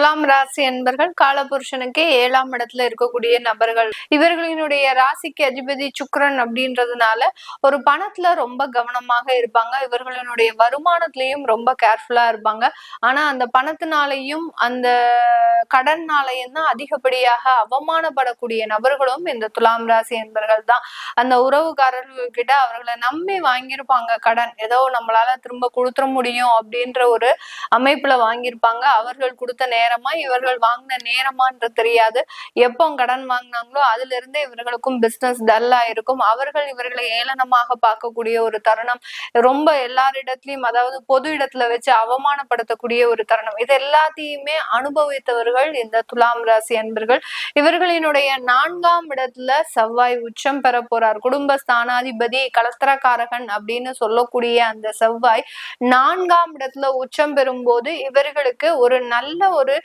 துலாம் ராசி என்பர்கள் காலபுருஷனுக்கு 7ஆம் இடத்துல இருக்கக்கூடிய நபர்கள். இவர்களினுடைய ராசிக்கு அதிபதி சுக்கிரன் அப்படின்றதுனால ஒரு பணத்துல ரொம்ப கவனமாக இருப்பாங்க. இவர்களினுடைய வருமானத்திலையும் ரொம்ப கேர்ஃபுல்லா இருப்பாங்க. ஆனா அந்த பணத்தினாலையும் அந்த கடன்னாலையும் தான் அதிகப்படியாக அவமானப்படக்கூடிய நபர்களும் இந்த துலாம் ராசி என்பர்கள் தான். அந்த உறவுக்காரர்கள் கிட்ட அவர்களை நம்பி வாங்கியிருப்பாங்க கடன், ஏதோ நம்மளால திரும்ப கொடுத்துட முடியும் அப்படின்ற ஒரு அமைப்புல வாங்கியிருப்பாங்க. அவர்கள் கொடுத்த நேரமா இவர்கள் வாங்கின நேரமான்றது தெரியாது. எப்போ கடன் வாங்கினாங்களோ அதுல இருந்து இவர்களுக்கும் பிசினஸ் டல்லா இருக்கும். அவர்கள் இவர்களை ஏளனமாக பார்க்கக்கூடிய ஒரு தருணம், ரொம்ப எல்லாரிடத்திலையும் அதாவது பொது இடத்துல வச்சு அவமானப்படுத்தக்கூடிய ஒரு தருணம், இது எல்லாத்தையுமே அனுபவித்தவர்கள் இந்த துலாம் ராசி அன்பர்கள். இவர்களினுடைய 4ஆம் இடத்துல செவ்வாய் உச்சம் பெற போறார். குடும்ப ஸ்தானாதிபதி கலத்திரக்காரகன் அப்படின்னு சொல்லக்கூடிய அந்த செவ்வாய் 4ஆம் இடத்துல உச்சம் பெறும்போது இவர்களுக்கு ஒரு நல்ல ஒரு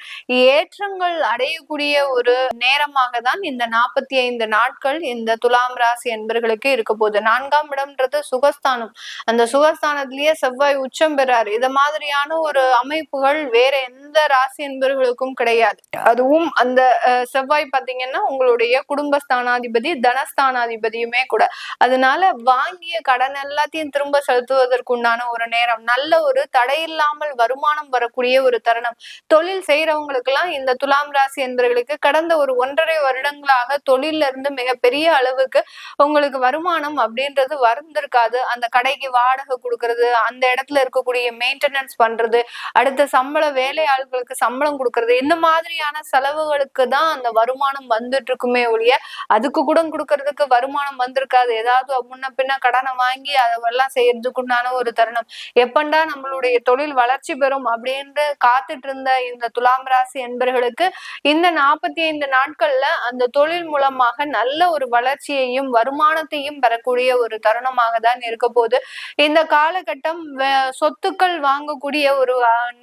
ஏற்றங்கள் அடையக்கூடிய ஒரு நேரமாக தான் இந்த 45 நாட்கள் இந்த துலாம் ராசி என்பர்களுக்கு இருக்க போகுது. 4ஆம் இடம்ன்றது சுகஸ்தானம். அந்த சுகஸ்தானத்திலேயே செவ்வாய் உச்சம் பெறாரு. இத மாதிரியான ஒரு அமைப்புகள் வேற எந்த ராசி என்பர்களுக்கும் கிடையாது. அதுவும் அந்த செவ்வாய் பாத்தீங்கன்னா உங்களுடைய குடும்பஸ்தானாதிபதி தனஸ்தானாதிபதியுமே கூட. அதனால வாங்கிய கடன் எல்லாத்தையும் திரும்ப செலுத்துவதற்குண்டான ஒரு நேரம், நல்ல ஒரு தடையில்லாமல் வருமானம் வரக்கூடிய ஒரு தருணம். தொழில் செய்யறவங்களுக்கு எல்லாம் இந்த துலாம் ராசி என்பவர்களுக்கு கடந்த ஒரு 1.5 வருடங்களாக தொழில இருந்து மிகப்பெரிய அளவுக்கு உங்களுக்கு வருமானம் அப்படின்றது வந்திருக்காது. அந்த கடைக்கு வாடகை கொடுக்கறது, அந்த இடத்துல இருக்கக்கூடிய மெயின்டெனன்ஸ் பண்றது, அடுத்த சம்பள வேலை ஆட்களுக்கு சம்பளம் கொடுக்கறது, இந்த மாதிரியான செலவுகளுக்கு தான் அந்த வருமானம் வந்துட்டு இருக்குமே ஒழிய அதுக்கு கூட கொடுக்கறதுக்கு வருமானம் வந்திருக்காது. ஏதாவது முன்ன பின்ன கடனை வாங்கி அதெல்லாம் செய்யறதுக்குண்டான ஒரு தருணம். எப்பண்டா நம்மளுடைய தொழில் வளர்ச்சி பெறும் அப்படின்னு காத்துட்டு இருந்த இந்த துலாம் ராசி என்பர்களுக்கு இந்த 45 நாட்கள்ல அந்த தொழில் மூலமாக நல்ல ஒரு வளர்ச்சியையும் வருமானத்தையும் பெறக்கூடிய ஒரு தருணமாக தான் இருக்க போது. இந்த காலகட்டம் சொத்துக்கள் வாங்கக்கூடிய ஒரு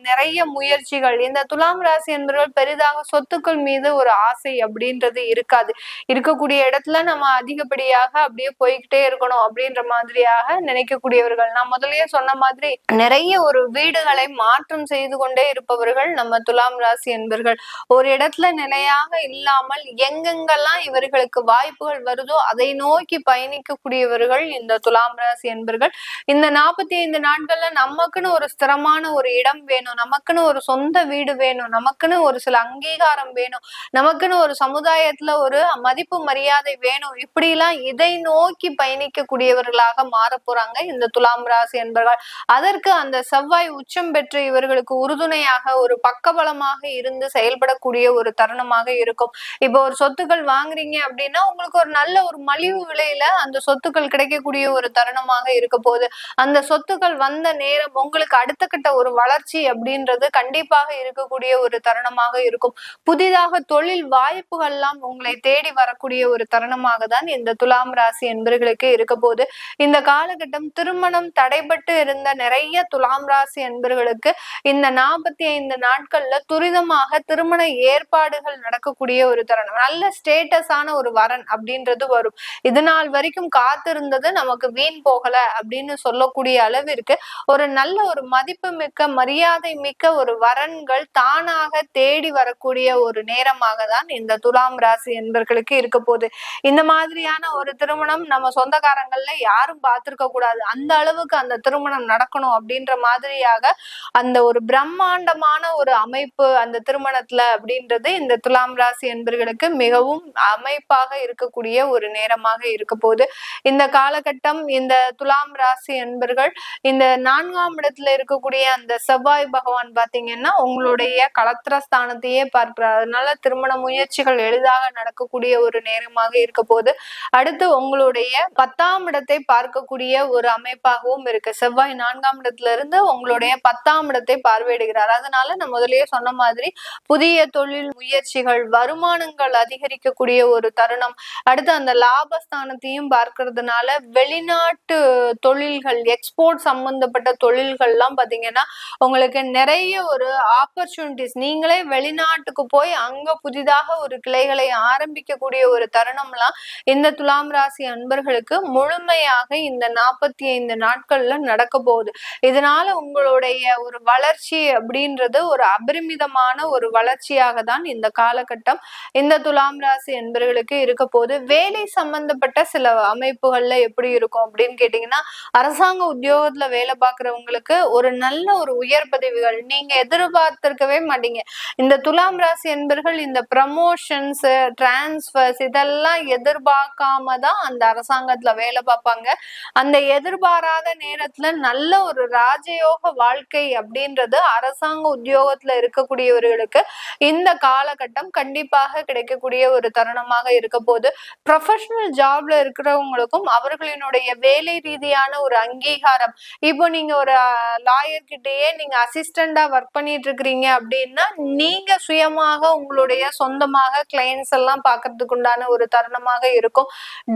நிறைய முயற்சிகள். இந்த துலாம் ராசி என்பவர்கள் பெரிதாக சொத்துக்கள் மீது ஒரு ஆசை அப்படின்றது இருக்காது. இருக்கக்கூடிய இடத்துல நம்ம அதிகப்படியாக அப்படியே போய்கிட்டே இருக்கணும் அப்படின்ற மாதிரியாக நினைக்கக்கூடியவர்கள். நான் முதல்லயே சொன்ன மாதிரி நிறைய ஒரு வீடுகளை மாற்றம் செய்து கொண்டே இருப்பவர்கள் நம்ம துலாம் ராசி என்பர்கள். ஒரு இடத்துல நிலையாக இல்லாமல் எங்கெங்கெல்லாம் இவர்களுக்கு வாய்ப்புகள் வருதோ அதை நோக்கி பயணிக்கக்கூடியவர்கள் இந்த துலாம் ராசி என்பர்கள். இந்த 45 நாட்கள்ல நமக்குன்னு ஒரு ஸ்திரமான ஒரு இடம் வேணும், நமக்குன்னு ஒரு சொந்த வீடு வேணும், நமக்குன்னு ஒரு சில அங்கீகாரம் வேணும், நமக்குன்னு ஒரு சமுதாயத்துல ஒரு மதிப்பு மரியாதை வேணும், இப்படிலாம் இதை நோக்கி பயணிக்கக்கூடியவர்களாக மாற போறாங்க இந்த துலாம் ராசி என்பர்கள். அதற்கு அந்த செவ்வாய் உச்சம் பெற்று இவர்களுக்கு உறுதுணையாக ஒரு பக்கபலமாக இருந்து செயல்படக்கூடிய ஒரு தருணமாக இருக்கும். இப்போ ஒரு சொத்துக்கள் வாங்குறீங்க அப்படின்னா உங்களுக்கு ஒரு நல்ல ஒரு மலிவு விலையில அந்த சொத்துக்கள் கிடைக்கக்கூடிய ஒரு தருணமாக இருக்க போகுது. அந்த சொத்துக்கள் வந்த நேரம் உங்களுக்கு அடுத்த கட்ட ஒரு வளர்ச்சி அப்படின்றது கண்டிப்பாக இருக்கக்கூடிய ஒரு தருணமாக இருக்கும். புதிதாக தொழில் வாய்ப்புகள் எல்லாம் உங்களை தேடி வரக்கூடிய ஒரு தருணமாக தான் இந்த துலாம் ராசி என்பர்களுக்கு இருக்க போது. இந்த காலகட்டம் திருமணம் தடைபட்டு இருந்த நிறைய துலாம் ராசி என்பர்களுக்கு இந்த 45 நாட்கள்ல துரிதமாக திருமண ஏற்பாடுகள் நடக்கக்கூடிய ஒரு தருணம். நல்ல ஸ்டேட்டஸான ஒரு வரன் அப்படின்றது வரும். இது நாள் வரைக்கும் காத்திருந்தது நமக்கு வீண் போகல அப்படின்னு சொல்லக்கூடிய அளவிற்கு ஒரு நல்ல ஒரு மதிப்பு மிக்க மரியாதை மிக்க ஒரு வரன்கள் தானாக தேடி வரக்கூடிய ஒரு நேரமாக தான் இந்த துலாம் ராசி என்பர்களுக்கு இருக்க போகுது. இந்த மாதிரியான ஒரு திருமணம் நம்ம சொந்தக்காரங்கள்ல யாரும் பார்த்திருக்க கூடாது. அந்த அளவுக்கு அந்த திருமணம் நடக்கணும் அப்படின்ற மாதிரியாக அந்த ஒரு பிரம்மாண்டமான ஒரு அமைப்பு அந்த திருமணத்துல அப்படின்றது இந்த துலாம் ராசி என்பர்களுக்கு மிகவும் அமைப்பாக இருக்கக்கூடிய ஒரு நேரமாக இருக்க போகுது. இந்த காலகட்டம் இந்த துலாம் ராசி என்பர்கள் இந்த 4ஆம் இடத்துல இருக்கக்கூடிய அந்த செவ்வாய் பகவான் பாத்தீங்கன்னா உங்களுடைய கலத்திரஸ்தானத்தையே பார்க்கிறார். அதனால திருமண முயற்சிகள் எளிதாக நடக்கக்கூடிய ஒரு நேரமாக இருக்க போது. அடுத்து உங்களுடைய 10ஆம் இடத்தை பார்க்கக்கூடிய ஒரு அமைப்பாகவும் இருக்கு. செவ்வாய் 4ஆம் இடத்துல இருந்து உங்களுடைய 10ஆம் இடத்தை பார்வையிடுகிறார். அதனால நான் முதல்லயே சொன்ன மாதிரி புதிய தொழில் முயற்சிகள், வருமானங்கள் அதிகரிக்கக்கூடிய ஒரு தருணம். அடுத்து அந்த லாபஸ்தானத்தையும் பார்க்கறதுனால வெளிநாட்டு தொழில்கள், எக்ஸ்போர்ட் சம்பந்தப்பட்ட தொழில்கள் எல்லாம் பாத்தீங்கன்னா உங்களுக்கு நிறைய ஒரு ஆப்பர்ச்சுனிட்டிஸ், நீங்களே வெளிநாட்டுக்கு போய் அங்க புதிதாக ஒரு கிளைகளை ஆரம்பிக்கக்கூடிய ஒரு தருணம்லாம் இந்த துலாம் ராசி அன்பர்களுக்கு முழுமையாக இந்த 45 நாட்கள்ல நடக்க போகுது. இதனால உங்களுடைய ஒரு வளர்ச்சி அப்படின்றது ஒரு அபரிமிதமான அபரிமிதமான ஒரு வளர்ச்சியாக தான் இந்த காலகட்டம் இந்த துலாம் ராசி என்பவர்களுக்கு இருக்க போது. வேலை சம்பந்தப்பட்ட சில அமைப்புகள்ல எப்படி இருக்கும் அப்படின்னு கேட்டீங்கன்னா, அரசாங்க உத்தியோகத்துல வேலை பார்க்கிறவங்களுக்கு ஒரு நல்ல ஒரு உயர் பதவிகள் நீங்க எதிர்பார்த்திருக்கவே மாட்டீங்க. இந்த துலாம் ராசி என்பர்கள் இந்த ப்ரமோஷன்ஸ், டிரான்ஸ்பர்ஸ் இதெல்லாம் எதிர்பார்க்காம தான் அந்த அரசாங்கத்துல வேலை பார்ப்பாங்க. அந்த எதிர்பாராத நேரத்துல நல்ல ஒரு ராஜயோக வாழ்க்கை அப்படின்றது அரசாங்க உத்தியோகத்துல இருக்கக்கூடியவர்களுக்கு இந்த காலகட்டம் கண்டிப்பாக கிடைக்கக்கூடிய ஒரு தருணமாக இருக்க போது. ப்ரொஃபஷனல் ஜாப்ல இருக்கிறவங்களுக்கும் அவர்களினுடைய வேலை ரீதியான ஒரு அங்கீகாரம், இப்போ நீங்க ஒரு லாயர் கிட்டயே நீங்க அசிஸ்டண்டா ஒர்க் பண்ணிட்டு இருக்கிறீங்க அப்படின்னா நீங்க சுயமாக உங்களுடைய சொந்தமாக கிளையன்ஸ் எல்லாம் பாக்குறதுக்கு உண்டான ஒரு தருணமாக இருக்கும்.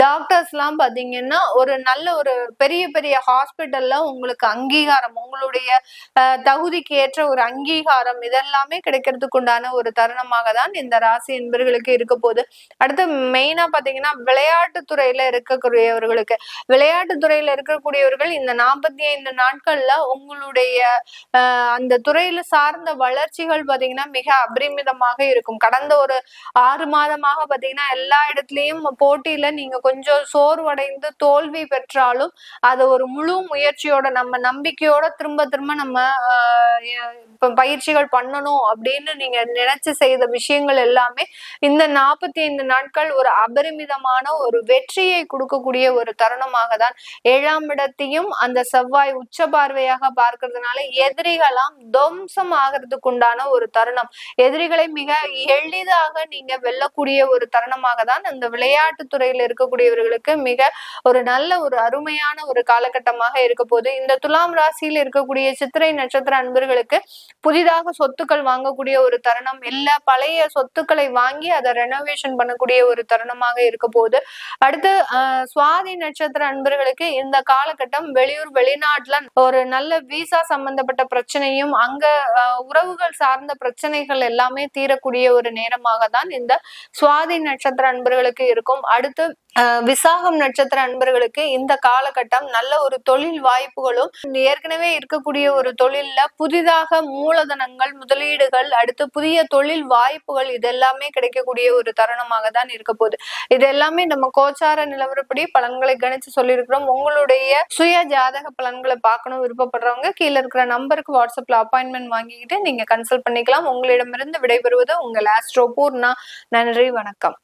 டாக்டர்ஸ் எல்லாம் பாத்தீங்கன்னா ஒரு நல்ல ஒரு பெரிய பெரிய ஹாஸ்பிட்டல்ல உங்களுக்கு அங்கீகாரம், உங்களுடைய தகுதிக்கு ஏற்ற ஒரு அங்கீகாரம் இதெல்லாமே கிடைக்கிறதுக்கு உண்டான ஒரு தருணமாக தான் இந்த ராசி என்பவர்களுக்கு இருக்க போது. அடுத்து மெயினா பாத்தீங்கன்னா விளையாட்டு துறையில இருக்கக்கூடியவர்களுக்கு, விளையாட்டு துறையில இருக்கக்கூடியவர்கள் இந்த 45 நாட்கள்ல உங்களுடைய அந்த துறையில சார்ந்த வளர்ச்சிகள் பாத்தீங்கன்னா மிக அபரிமிதமாக இருக்கும். கடந்த ஒரு 6 மாதமாக பாத்தீங்கன்னா எல்லா இடத்துலயும் போட்டியில நீங்க கொஞ்சம் சோர்வடைந்து தோல்வி பெற்றாலும் அது ஒரு முழு முயற்சியோட நம்ம நம்பிக்கையோட திரும்ப திரும்ப நம்ம பயிற்சிகள் பண்ணணும் அப்படின்னு நீங்க நினைச்சு செய்த விஷயங்கள் எல்லாமே இந்த 45 நாட்கள் ஒரு அபரிமிதமான ஒரு வெற்றியை கொடுக்கக்கூடிய ஒரு தருணமாக தான். 7ஆம் இடத்தையும் அந்த செவ்வாய் உச்ச பார்வையாக பார்க்கறதுனால எதிரிகளாம் துவம்சம் ஆகிறதுக்கு உண்டான ஒரு தருணம், எதிரிகளை மிக எளிதாக நீங்க வெல்லக்கூடிய ஒரு தருணமாக தான் அந்த விளையாட்டு துறையில இருக்கக்கூடியவர்களுக்கு மிக ஒரு நல்ல ஒரு அருமையான ஒரு காலகட்டமாக இருக்க போது. இந்த துலாம் ராசியில் இருக்கக்கூடிய சித்திரை நட்சத்திர அன்பர்களுக்கு புதிதாக சொத்துக்கள் வாங்கக்கூடிய ஒரு தருணம், இல்ல பழைய சொத்துக்களை வாங்கி அதை ரெனோவேஷன் பண்ணக்கூடிய ஒரு தருணமாக இருக்க போது. அடுத்து சுவாதி நட்சத்திர அன்பர்களுக்கு இந்த காலகட்டம் வெளியூர் வெளிநாட்டுல ஒரு நல்ல விசா சம்பந்தப்பட்ட பிரச்சனையும் அங்க உறவுகள் சார்ந்த பிரச்சனைகள் எல்லாமே தீரக்கூடிய ஒரு நேரமாக தான் இந்த சுவாதி நட்சத்திர அன்பர்களுக்கு இருக்கும். அடுத்து விசாகம் நட்சத்திர அன்பர்களுக்கு இந்த காலகட்டம் நல்ல ஒரு தொழில் வாய்ப்புகளும், ஏற்கனவே இருக்கக்கூடிய ஒரு தொழில்ல புதிதாக மூலதனங்கள், முதலீடுகள், அடுத்து புதிய தொழில் வாய்ப்புகள் இதெல்லாமே கிடைக்கக்கூடிய ஒரு தருணமாக தான் இருக்க போகுது. இது எல்லாமே நம்ம கோச்சார நிலவரப்படி பலன்களை கணிச்சு சொல்லியிருக்கிறோம். உங்களுடைய சுய ஜாதக பலன்களை பார்க்கணும் விருப்பப்படுறவங்க கீழே இருக்கிற நம்பருக்கு வாட்ஸ்அப்ல அப்பாயின்மெண்ட் வாங்கிக்கிட்டு நீங்க கன்சல்ட் பண்ணிக்கலாம். உங்களிடமிருந்து விடைபெறுவது உங்கள் ஆஸ்ட்ரோ பூர்ணா. நன்றி, வணக்கம்.